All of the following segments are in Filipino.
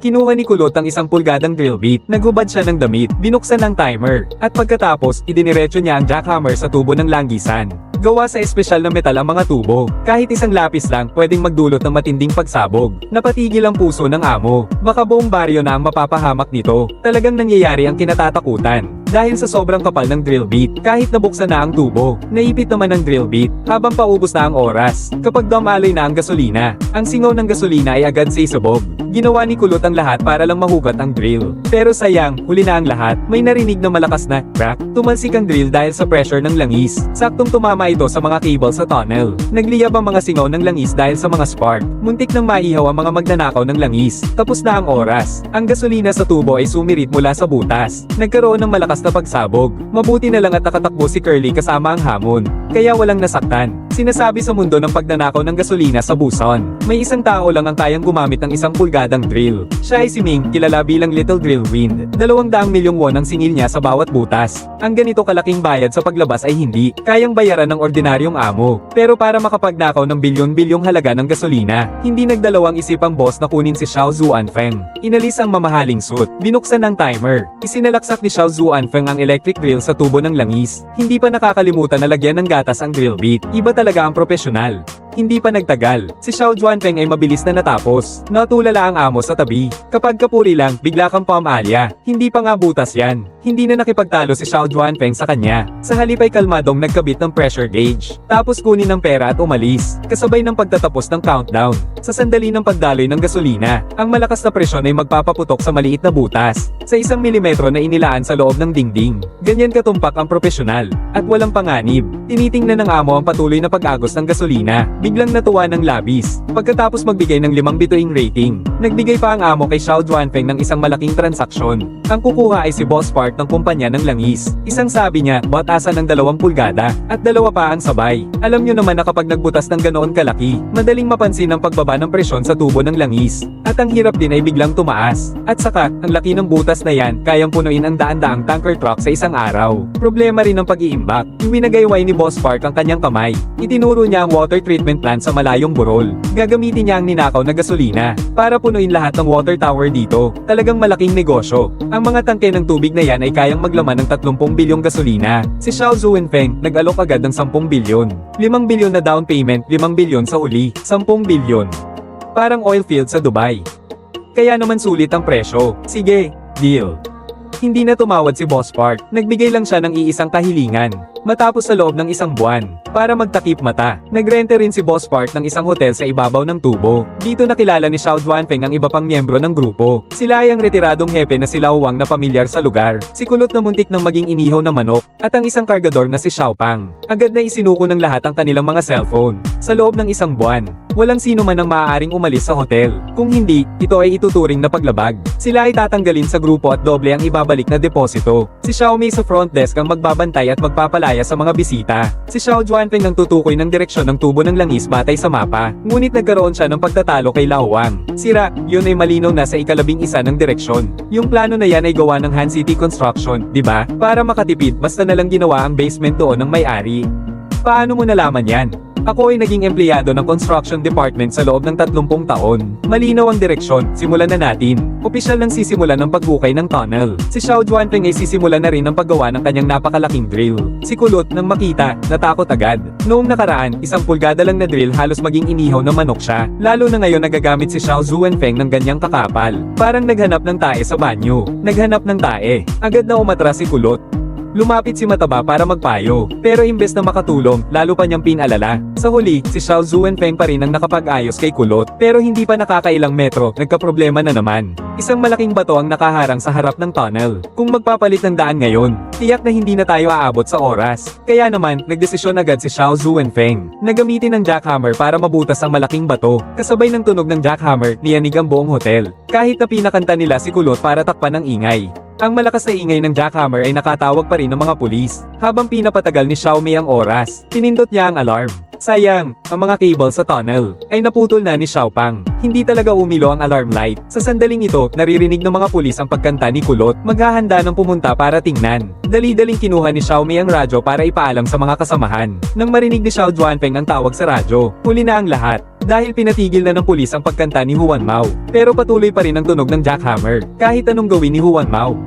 Kinuha ni Kulot ang 1 pulgadang drill bit, naghubad siya ng damit, binuksan ang timer, at pagkatapos, idiniretso niya ang jackhammer sa tubo ng langgisan. Gawa sa espesyal na metal ang mga tubo. Kahit isang lapis lang, pwedeng magdulot ng matinding pagsabog. Napatigil ang puso ng amo. Baka buong baryo na ang mapapahamak nito. Talagang nangyayari ang kinatatakutan. Dahil sa sobrang kapal ng drill bit, kahit nabuksan na ang tubo, naipit naman ang drill bit, habang paubos na ang oras. Kapag dumaloy na ang gasolina, ang singaw ng gasolina ay agad sa isabog. Ginawa ni Kulot ang lahat para lang mahugat ang drill. Pero sayang, huli na ang lahat, may narinig na malakas na crack. Tumalsik ang drill dahil sa pressure ng langis. Saktong tumama ito sa mga cable sa tunnel. Nagliyab ang mga singaw ng langis dahil sa mga spark. Muntik nang maihaw ang mga magnanakaw ng langis. Tapos na ang oras. Ang gasolina sa tubo ay sumirit mula sa butas. Nagkaroon ng malakas na pagsabog. Mabuti na lang at nakatakbo si Curly kasama ang hamon. Kaya walang nasaktan. Sinasabi sa mundo ng pagnanakaw ng gasolina sa Buson, may isang tao lang ang kayang gumamit ng 1 pulgadang drill. Siya ay si Ming, kilala bilang Little Drill Wind. 200 milyong won ang singil niya sa bawat butas. Ang ganito kalaking bayad sa paglabas ay hindi kayang bayaran ng ordinaryong amo. Pero para makapagnakaw ng bilyon-bilyong halaga ng gasolina, hindi nagdalawang isip ang boss na kunin si Xiao Zuanfeng. Inalis ang mamahaling suit, binuksan ang timer. Isinalaksak ni Xiao Zuanfeng ang electric drill sa tubo ng langis. Hindi pa nakakalimutan na lagyan ng gatas ang drill bit. Iba talaga ang propesyonal. Hindi pa nagtagal, si Xiao Juanfeng ay mabilis na natapos. Natulala ang amo sa tabi. Kapag kapuri lang, bigla kang paamalya. Hindi pa nga butas yan. Hindi na nakipagtalo si Xiao Juanfeng sa kanya. Sa halip ay kalmadong nagkabit ng pressure gauge. Tapos kunin ng pera at umalis. Kasabay ng pagtatapos ng countdown. Sa sandali ng pagdaloy ng gasolina, ang malakas na presyon ay magpapaputok sa maliit na butas. Sa 1 milimetro na inilaan sa loob ng dingding. Ganyan katumpak ang propesyonal. At walang panganib. Tinitingnan ng amo ang patuloy na pag-agos ng gasolina. Biglang natuwa ng labis. Pagkatapos magbigay ng 5 bituing rating, nagbigay pa ang amo kay Xiao Juanfeng ng isang malaking transaksyon. Ang kukuha ay si Boss Park ng kumpanya ng langis. Isang sabi niya, batasan ng 2 pulgada, at 2 pa ang sabay. Alam nyo naman na kapag nagbutas ng ganoon kalaki, madaling mapansin ang pagbaba ng presyon sa tubo ng langis. At ang hirap din ay biglang tumaas. At saka, ang laki ng butas na yan, kayang punuin ang daan-daang tanker truck sa isang araw. Problema rin ang pag-iimbak. Winagayway ni Boss Park ang kanyang kamay. Itinuro niya ang water treatment plant sa malayong burol. Gagamitin niya ang ninakaw na gasolina para punuin lahat ng water tower dito. Talagang malaking negosyo. Ang mga tangke ng tubig na yan ay kayang maglaman ng 30 bilyong gasolina. Si Xiao Zuanfeng nag-alok agad ng 10 bilyon. 5 bilyon na down payment, 5 bilyon sa uli, 10 bilyon. Parang oil field sa Dubai. Kaya naman sulit ang presyo. Sige, deal. Hindi na tumawad si Boss Park. Nagbigay lang siya ng iisang kahilingan. Matapos sa loob ng 1 buwan, para magtakip mata, nagrente rin si Boss Park ng isang hotel sa ibabaw ng tubo. Dito nakilala ni Xiao Juanfeng ang iba pang miyembro ng grupo. Sila ay ang retiradong hepe na si Lao Wang na pamilyar sa lugar, si Kulot na muntik ng maging inihaw na manok, at ang isang kargador na si Xiao Pang. Agad na isinuko ng lahat ang kanilang mga cellphone. Sa loob ng 1 buwan, walang sino man ang maaaring umalis sa hotel. Kung hindi, ito ay ituturing na paglabag. Sila ay tatanggalin sa grupo at doble ang ibabalik na deposito. Si Xiaomi sa front desk ang magbabantay at magpapalaya sa mga bisita. Si Xiao Juanfeng ang tutukoy ng direksyon ng tubo ng langis batay sa mapa. Ngunit nagkaroon siya ng pagtatalo kay Lao Wang. Sira, yun ay malinaw na sa 11 ng direksyon. Yung plano na yan ay gawa ng Han City Construction, di ba? Para makatipid, basta na lang ginawa ang basement doon ng may-ari. Paano mo nalaman yan? Ako ay naging empleyado ng construction department sa loob ng 30 taon. Malinaw ang direksyon, simulan na natin. Opisyal nang sisimulan ng pagbukay ng tunnel. Si Xiao Juanfeng ay sisimulan na rin ang paggawa ng kanyang napakalaking drill. Si Kulot, nang makita, natakot agad. Noong nakaraan, 1 pulgada lang na drill halos maging inihaw na manok siya. Lalo na ngayon nagagamit si Xiao Juanfeng ng ganyang kakapal. Parang naghanap ng tae sa banyo. Naghanap ng tae. Agad na umatras si Kulot. Lumapit si Mataba para magpayo, pero imbes na makatulong, lalo pa niyang pinalala. Sa huli, si Xiao Zuanfeng pa rin ang nakapag-ayos kay Kulot, pero hindi pa nakakailang metro, nagkaproblema na naman. Isang malaking bato ang nakaharang sa harap ng tunnel. Kung magpapalit ng daan ngayon, tiyak na hindi na tayo aabot sa oras. Kaya naman, nagdesisyon agad si Xiao Zuanfeng na gamitin ang jackhammer para mabutas ang malaking bato. Kasabay ng tunog ng jackhammer, niyanig ang buong hotel. Kahit na pinakanta nila si Kulot para takpan ng ingay. Ang malakas na ingay ng jackhammer ay nakatawag pa rin ng mga pulis. Habang pinapatagal ni Xiaomi ang oras, pinindot niya ang alarm. Sayang, ang mga cable sa tunnel ay naputol na ni Xiaopang. Hindi talaga umilo ang alarm light. Sa sandaling ito, naririnig ng mga pulis ang pagkanta ni Kulot. Maghahanda ng pumunta para tingnan. Dali-daling kinuha ni Xiaomei ang radyo para ipaalam sa mga kasamahan. Nang marinig ni Xiao Juanfeng ang tawag sa radyo, huli na ang lahat. Dahil pinatigil na ng pulis ang pagkanta ni Huan Mao. Pero patuloy pa rin ang tunog ng jackhammer, kahit anong gawin ni Huan Mao.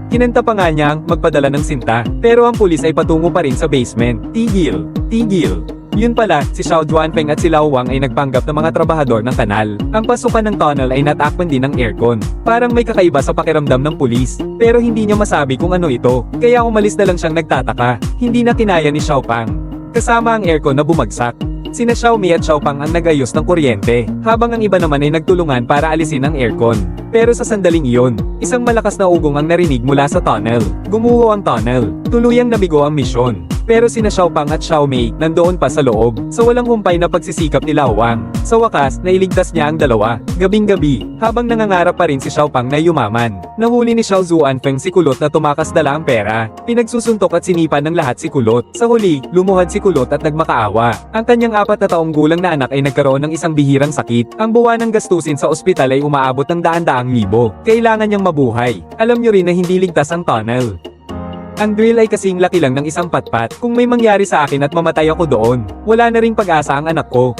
Kinanta pa nga niya ang magpadala ng sinta, pero ang pulis ay patungo pa rin sa basement. Tigil! Tigil! Yun pala, si Xiao Juanfeng at si Lao Wang ay nagpanggap ng mga trabahador ng kanal. Ang pasukan ng tunnel ay natakpan din ng aircon. Parang may kakaiba sa pakiramdam ng pulis, pero hindi niya masabi kung ano ito, kaya umalis na lang siyang nagtataka. Hindi na kinaya ni Xiaopang. Kasama ang aircon na bumagsak. Sina Xiaomei at Xiaopang ang nagayos ng kuryente, habang ang iba naman ay nagtulungan para alisin ang aircon. Pero sa sandaling iyon, isang malakas na ugong ang narinig mula sa tunnel. Gumuho ang tunnel. Tuluyang nabigo ang misyon. Pero sina Xiaopang at Xiaomei nandoon pa sa loob, sa walang humpay na pagsisikap ni Lao Wang. Sa wakas, nailigtas niya ang dalawa. Gabing-gabi, habang nangangarap pa rin si Xiaopang na yumaman. Nahuli ni Xiao Zuanfeng si Kulot na tumakas dala ang pera. Pinagsusuntok at sinipan ng lahat si Kulot. Sa huli, lumuhad si Kulot at nagmakaawa. Ang kanyang 4 na taong gulang na anak ay nagkaroon ng isang bihirang sakit. Ang buwan ng gastusin sa ospital ay umaabot ng daan-daang libo. Kailangan niyang mabuhay. Alam niyo rin na hindi ligtas ang tunnel. Ang drill ay kasing laki lang ng isang patpat. Kung may mangyari sa akin at mamatay ako doon, wala na ring pag-asa ang anak ko.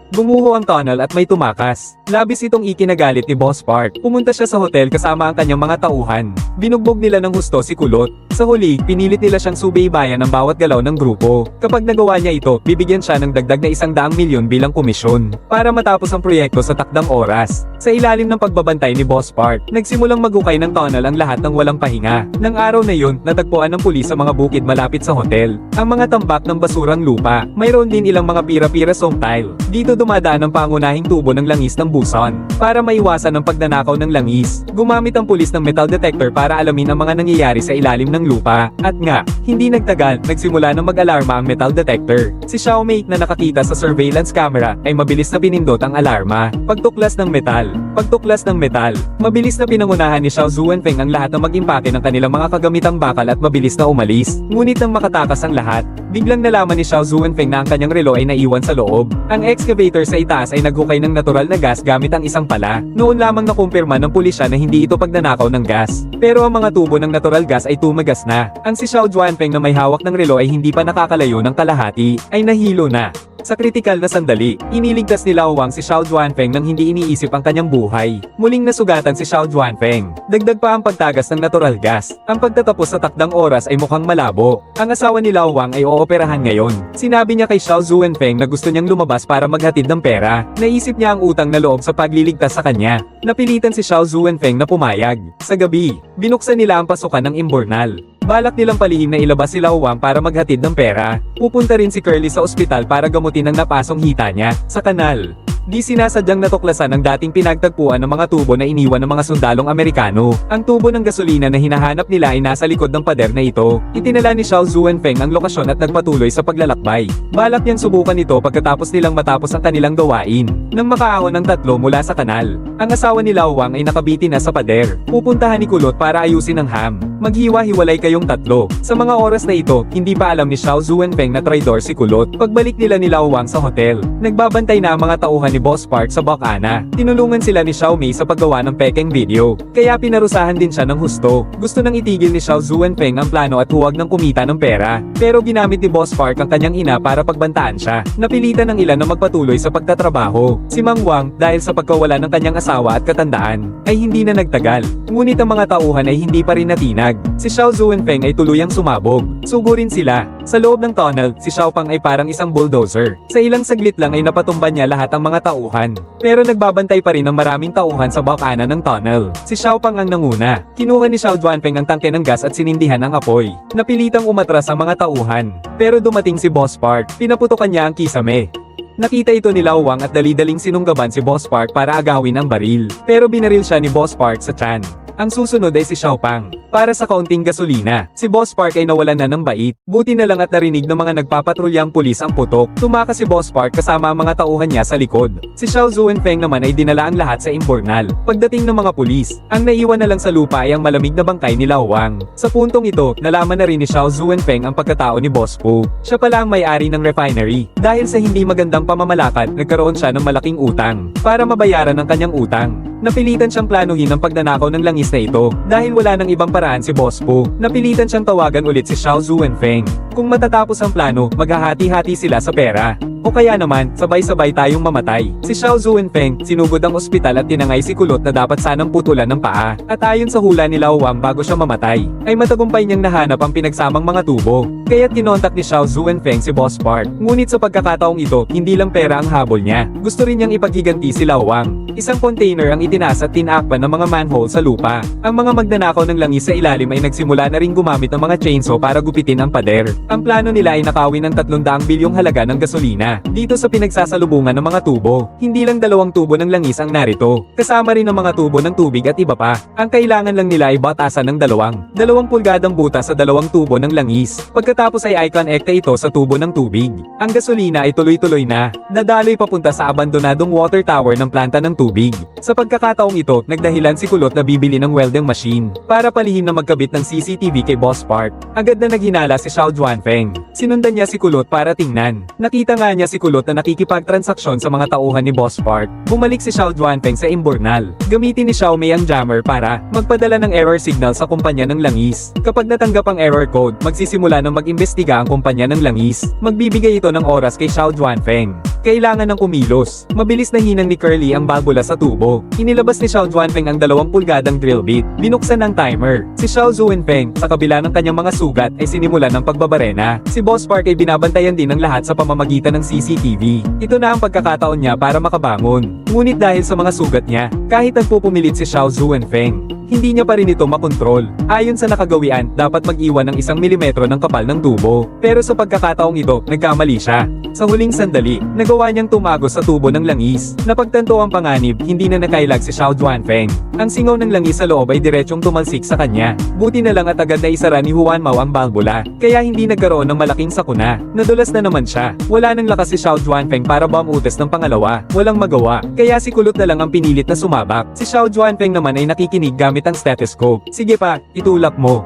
Gumuho ang tunnel at may tumakas. Labis itong ikinagalit ni Boss Park. Pumunta siya sa hotel kasama ang kanyang mga tauhan. Binugbog nila ng husto si Kulot. Sa huli, pinilit nila siyang subaybayan ang bawat galaw ng grupo. Kapag nagawa niya ito, bibigyan siya ng dagdag na 100 milyon bilang komisyon para matapos ang proyekto sa takdang oras. Sa ilalim ng pagbabantay ni Boss Park, nagsimulang magukay ng tunnel ang lahat ng walang pahinga. Nang araw na yun, natagpuan ng pulis sa mga bukid malapit sa hotel ang mga tambak ng basurang lupa. Mayroon din ilang mga pira-pira song tile. Dito dumadaan ang pangunahing tubo ng langis ng buson. Para maiwasan ang pagnanakaw ng langis, gumamit ang pulis ng metal detector para alamin ang mga nangyayari sa ilalim ng lupa. At nga, hindi nagtagal, nagsimula ng mag-alarma ang metal detector. Si Xiaomei na nakakita sa surveillance camera ay mabilis na pinindot ang alarma. Pagtuklas ng metal. Pagtuklas ng metal. Mabilis na pinangunahan ni Xiao Zuanfeng ang lahat na mag-impake ng kanilang mga kagamitang bakal at mabilis na umalis. Ngunit nang makatakas ang lahat, biglang nalaman ni Xiao Zuanfeng na ang kanyang relo ay naiwan sa loob. Ang excavator sa itaas ay naghukay ng natural na gas gamit ang isang pala. Noon lamang nakumpirma ng pulisya na hindi ito pagnanakaw ng gas. Pero ang mga tubo ng natural gas ay tumagas na. Ang si Xiao Juanfeng na may hawak ng relo ay hindi pa nakakalayo ng kalahati, ay nahilo na. Sa kritikal na sandali, iniligtas ni Lao Wang si Xiao Juanfeng nang hindi iniisip ang kanyang buhay. Muling nasugatan si Xiao Juanfeng. Dagdag pa ang pagtagas ng natural gas. Ang pagtatapos sa takdang oras ay mukhang malabo. Ang asawa ni Lao Wang ay ooperahan ngayon. Sinabi niya kay Xiao Zuanfeng na gusto niyang lumabas para maghatid ng pera. Naisip niya ang utang na loob sa pagliligtas sa kanya. Napilitan si Xiao Zuanfeng na pumayag. Sa gabi, binuksan nila ang pasukan ng imbornal. Balak nilang palihim na ilabas si Lao Wang para maghatid ng pera. Pupunta rin si Curly sa ospital para gamutin ang napasong hita niya sa kanal. Di sinasadyang natuklasan ang dating pinagtagpuan ng mga tubo na iniwan ng mga sundalong Amerikano. Ang tubo ng gasolina na hinahanap nila ay nasa likod ng pader na ito. Itinala ni Xiao Zuanfeng ang lokasyon at nagpatuloy sa paglalakbay. Balak niyang subukan ito pagkatapos nilang matapos ang kanilang gawain. Nang makaahon ng 3 mula sa kanal, ang asawa ni Lao Wang ay nakabiti na sa pader. Pupuntahan ni Kulot para ayusin ang ham. Maghiwa-hiwalay kayong 3. Sa mga oras na ito, hindi pa alam ni Xiao Zuanfeng na traidor si Kulot. Pagbalik nila ni Lao Wang sa hotel, nagbabantay na ang mga tauhan ni Boss Park sa Bocana. Tinulungan sila ni Xiaomei sa paggawa ng pekeng video, kaya pinarusahan din siya ng husto. Gusto nang itigil ni Xiao Zuanfeng ang plano at huwag nang kumita ng pera, pero ginamit ni Boss Park ang kanyang ina para pagbantaan siya. Napilitan ng ilan na magpatuloy sa pagtatrabaho. Si Mang Wang, dahil sa pagkawala ng kanyang asawa at katandaan, ay hindi na nagtagal. Ngunit ang mga tauhan ay hindi pa rin natinag. Si Xiao Zuanfeng ay tuluyang sumabog. Sugurin sila. Sa loob ng tunnel, si Xiaopang ay parang isang bulldozer. Sa ilang saglit lang ay napatumba niya lahat ang mga tauhan. Pero nagbabantay pa rin ang maraming tauhan sa bokana ng tunnel. Si Xiaopang ang nanguna. Kinuha ni Xiao Juanfeng ang tangke ng gas at sinindihan ang apoy. Napilitang umatras ang mga tauhan. Pero dumating si Boss Park. Pinaputokan niya ang kisame. Nakita ito ni Lao Wang at dali-daling sinunggaban si Boss Park para agawin ang baril. Pero binaril siya ni Boss Park sa tiyan. Ang susunod ay si Xiaopang. para sa kaunting gasolina. Si Boss Park ay nawalan na ng bait. Buti na lang at narinig ng mga nagpapatrulyang pulis ang putok. Tumakas si Boss Park kasama ang mga tauhan niya sa likod. Si Xiao Zuenfeng naman ay dinala ang lahat sa imbornal. Pagdating ng mga pulis, ang naiwan na lang sa lupa ay ang malamig na bangkay ni Lao Wang. Sa puntong ito, nalaman na rin ni Xiao Zuenfeng ang pagkatao ni Boss Pu. Siya pala ang may-ari ng refinery. Dahil sa hindi magandang pamamalakad, nagkaroon siya ng malaking utang. Para mabayaran ang kanyang utang, napilitan siyang planuhin ang pagnanakaw ng langis na ito. Dahil wala nang ibang paraan si Boss Pu, napilitan siyang tawagan ulit si Xiao Zuenfeng. Kung matatapos ang plano, maghahati-hati sila sa pera. O kaya naman, sabay-sabay tayong mamatay. Si Xiao Zuenfeng, sinugod ang ospital at tinangay si Kulot na dapat sanang putulan ng paa. At ayon sa hula ni Lao Wang bago siya mamatay, ay matagumpay niyang nahanap ang pinagsamang mga tubo. Kaya't kinontak ni Xiao Zuenfeng si Boss Park. Ngunit sa pagkakataong ito, hindi lang pera ang habol niya. Gusto rin niyang ipaghiganti si Lao Wang. Isang container ang itinaas at tinakpan ng mga manhole sa lupa. Ang mga magnanakaw ng langis sa ilalim ay nagsimula na ring gumamit ng mga chainsaw para gupitin ang pader. Ang plano nila ay nakawin ng 300 bilyong halaga ng gasolina. Dito sa pinagsasalubungan ng mga tubo, hindi lang 2 tubo ng langis ang narito. Kasama rin ang mga tubo ng tubig at iba pa. Ang kailangan lang nila ay batasan ng 2 pulgadang butas sa 2 tubo ng langis. Pagkatapos ay i-connecta ito sa tubo ng tubig. Ang gasolina ay tuloy-tuloy na nadaloy papunta sa abandonadong water tower ng planta ng tubig. Sa pagkakataong ito, nagdahilan si Kulot na bibili ng welding machine para palihim na magkabit ng CCTV kay Boss Park. Agad na naghinala si Xiao Zuenfeng. Sinundan niya si Kulot para tingnan. Nakita nga niya si Kulot na nakikipagtransaksyon sa mga tauhan ni Boss Park. Bumalik si Xiao Zuenfeng sa imbornal. Gamitin ni Xiao Mei ang jammer para magpadala ng error signal sa kumpanya ng langis. Kapag natanggap ang error code, magsisimula ng mag-imbestiga ang kumpanya ng langis. Magbibigay ito ng oras kay Xiao Zuenfeng. Kailangan ng kumilos. Mabilis na hinang ni Curly ang balbula sa tubo. Inilabas ni Xiao Zuenfeng ang 2 pulgadang drill bit. Binuksan ang timer. Si Xiao Zuenfeng, sa kabila ng kanyang mga sugat, ay sinimulan ng pagbabarena. Si Boss Park ay binabantayan din ng lahat sa pamamagitan ng CCTV. Ito na ang pagkakataon niya para makabangon. Ngunit dahil sa mga sugat niya, kahit nagpupumilit si Xiao Zuenfeng, hindi niya pa rin ito makontrol. Ayon sa nakagawian, dapat mag-iwan ng 1 milimetro ng kapal ng tubo. Pero sa pagkakataong ito, nagkamali siya. Sa huling sandali, nagawa niyang tumagos sa tubo ng langis. Napagtanto ang panganib, hindi na nakailag si Xiao Zuenfeng. Ang singaw ng langis sa loob ay diretsyong tumalsik sa kanya. Buti na lang at agad na isara ni Huan Mao ang balbula. Kaya hindi nagkaroon ng malaking sakuna. Nadulas na naman siya. Wala nang lakas si Xiao Zuenfeng para bumutas ng pangalawa. Walang magawa. Kaya si Kulot na lang ang pinilit na sumabak. Si Xiao Zuenfeng naman ay nakikinig gamit ang stethoscope. Sige pa, itulak mo.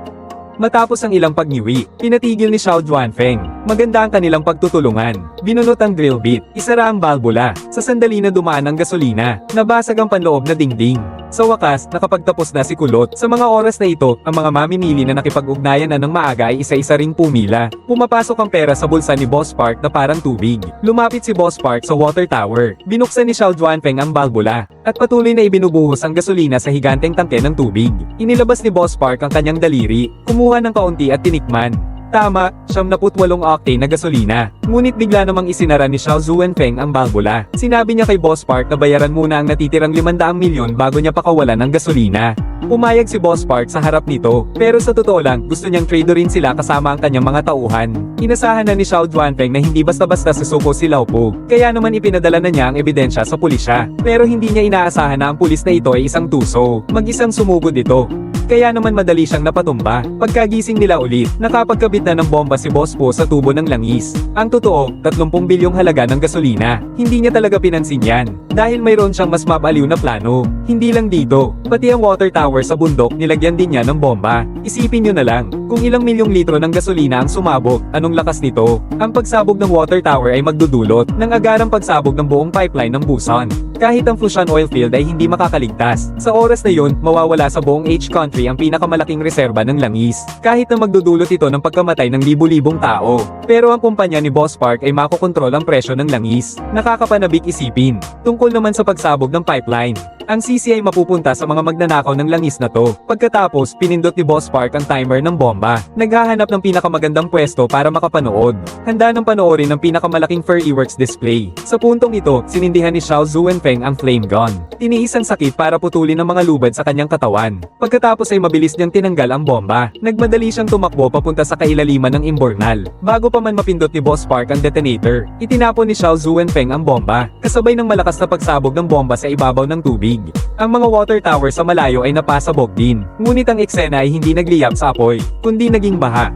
Matapos ang ilang pagniwi, pinatigil ni Xiao Zuenfeng. Maganda ang kanilang pagtutulungan. Binunot ang drill bit, isara ang balbula. Sa sandali na dumaan ang gasolina, nabasag ang panloob na dingding. Sa wakas, nakapagtapos na si Kulot. Sa mga oras na ito, ang mga mamimili na nakipag-ugnayan na ng maaga ay isa-isa ring pumila. Pumapasok ang pera sa bulsa ni Boss Park na parang tubig. Lumapit si Boss Park sa water tower. Binuksan ni Xiao Zuenfeng ang balbula. At patuloy na ibinubuhos ang gasolina sa higanteng tangke ng tubig. Inilabas ni Boss Park ang kanyang daliri, kumuha ng kaunti at tinikman. Tama, 78 octane na gasolina. Ngunit bigla namang isinara ni Xiao Zuenfeng ang balbula. Sinabi niya kay Boss Park na bayaran muna ang natitirang 500 milyon bago niya pakawalan ng gasolina. Pumayag si Boss Park sa harap nito, pero sa totoo lang, gusto niyang traderin sila kasama ang kanyang mga tauhan. Inasahan na ni Xiao Zuenfeng na hindi basta-basta susuko si Lao Pu, kaya naman ipinadala na niya ang ebidensya sa pulisya. Pero hindi niya inaasahan na ang pulis na ito ay isang tuso, mag-isang sumugod ito. Kaya naman madali siyang napatumba. Pagkagising nila ulit, nakapagkabit na ng bomba si Boss Po sa tubo ng langis. Ang totoo, 30 bilyong halaga ng gasolina. Hindi niya talaga pinansin yan. Dahil mayroon siyang mas mabaliw na plano. Hindi lang dito, pati ang water tower sa bundok nilagyan din niya ng bomba. Isipin niyo na lang, kung ilang milyong litro ng gasolina ang sumabog, anong lakas nito? Ang pagsabog ng water tower ay magdudulot ng agarang pagsabog ng buong pipeline ng Busan. Kahit ang Fushan oil field ay hindi makakaligtas. Sa oras na yun, mawawala sa buong H country ang pinakamalaking reserba ng langis. Kahit na magdudulot ito ng pagkamatay ng libu-libong tao. Pero ang kumpanya ni Boss Park ay makokontrol ang presyo ng langis. Nakakapanabik isipin. Tungkol naman sa pagsabog ng pipeline. Ang sisi ay mapupunta sa mga magnanakaw ng langis na to. Pagkatapos, pinindot ni Boss Park ang timer ng bomba. Naghahanap ng pinakamagandang pwesto para makapanood. Handa ng panoorin ng pinakamalaking fireworks display. Sa puntong ito, sinindihan ni Xiao Zuenfeng ang flame gun. Tiniis ang sakit para putulin ang mga lubad sa kanyang katawan. Pagkatapos ay mabilis niyang tinanggal ang bomba. Nagmadali siyang tumakbo papunta sa kailaliman ng imbornal. Bago pa pa man mapindot ni Boss Park ang detonator, itinapon ni Xiao Zuenfeng ang bomba, kasabay ng malakas na pagsabog ng bomba sa ibabaw ng tubig. Ang mga water tower sa malayo ay napasabog din, ngunit ang eksena ay hindi nagliyab sa apoy, kundi naging baha.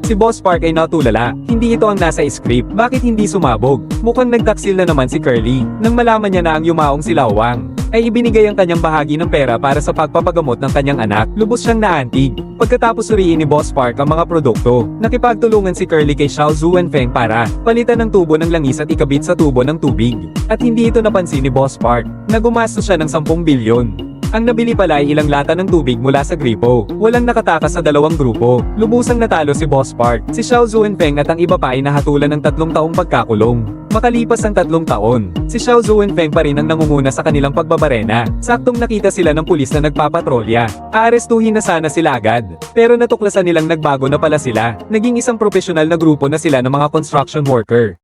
Si Boss Park ay natulala, hindi ito ang nasa script, bakit hindi sumabog? Mukhang nagtaksil na naman si Curly, nang malaman niya na ang yumaong si Lao Wang ay ibinigay ang kanyang bahagi ng pera para sa pagpapagamot ng kanyang anak, lubos siyang naantig. Pagkatapos suriin ni Boss Park ang mga produkto, nakipagtulungan si Curly kay Xiao Zuenfeng para palitan ng tubo ng langis at ikabit sa tubo ng tubig. At hindi ito napansin ni Boss Park, na gumastos siya ng 10 bilyon. Ang nabili pala ay ilang lata ng tubig mula sa gripo. Walang nakatakas sa dalawang grupo. Lubusang natalo si Boss Park, si Xiao Zuenfeng at ang iba pa ay nahatulan ng 3 taong pagkakulong. Makalipas ang 3 taon, si Xiao Zuenfeng pa rin ang nangunguna sa kanilang pagbabarena. Saktong nakita sila ng pulis na nagpapatrolya. Aarestuhin na sana sila agad. Pero natuklasan nilang nagbago na pala sila. Naging isang profesional na grupo na sila ng mga construction worker.